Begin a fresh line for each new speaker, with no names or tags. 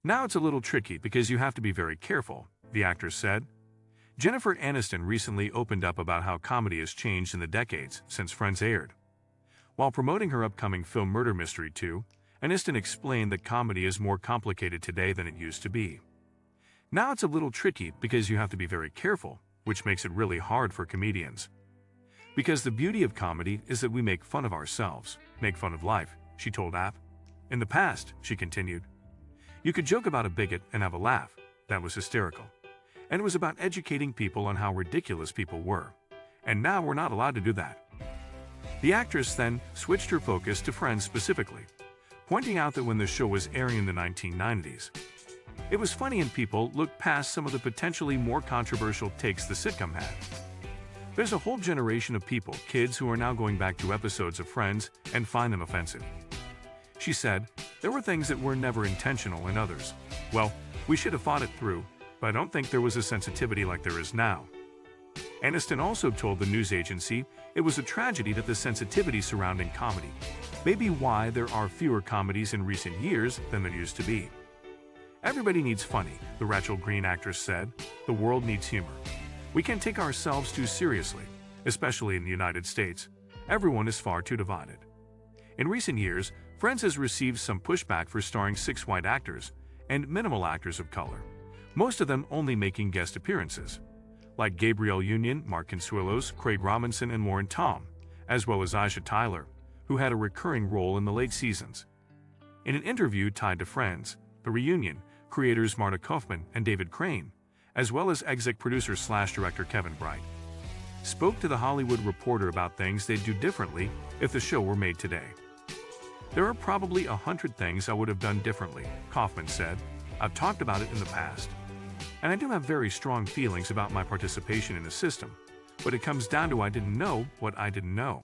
Now it's a little tricky because you have to be very careful, the actress said. Jennifer Aniston recently opened up about how comedy has changed in the decades since Friends aired. While promoting her upcoming film Murder Mystery 2, Aniston explained that comedy is more complicated today than it used to be. Now it's a little tricky because you have to be very careful, which makes it really hard for comedians. Because the beauty of comedy is that we make fun of ourselves, make fun of life, she told App. In the past, she continued, you could joke about a bigot and have a laugh. That was hysterical. And it was about educating people on how ridiculous people were. And now we're not allowed to do that. The actress then switched her focus to Friends specifically, pointing out that when the show was airing in the 1990s, it was funny and people looked past some of the potentially more controversial takes the sitcom had. There's a whole generation of people, kids, who are now going back to episodes of Friends and find them offensive. She said, there were things that were never intentional and others, well, we should have thought it through, but I don't think there was a sensitivity like there is now. Aniston also told the news agency it was a tragedy that the sensitivity surrounding comedy may be why there are fewer comedies in recent years than there used to be. Everybody needs funny, the Rachel Green actress said. The world needs humor. We can't take ourselves too seriously, especially in the United States. Everyone is far too divided. In recent years, Friends has received some pushback for starring 6 white actors and minimal actors of color, most of them only making guest appearances, like Gabrielle Union, Mark Consuelos, Craig Robinson, and Lauren Tom, as well as Aisha Tyler, who had a recurring role in the late seasons. In an interview tied to Friends, The Reunion, creators Marta Kaufman and David Crane, as well as exec producer/director Kevin Bright, spoke to The Hollywood Reporter about things they'd do differently if the show were made today. There are probably 100 things I would have done differently, Kaufman said. I've talked about it in the past. And I do have very strong feelings about my participation in the system, but it comes down to I didn't know what I didn't know.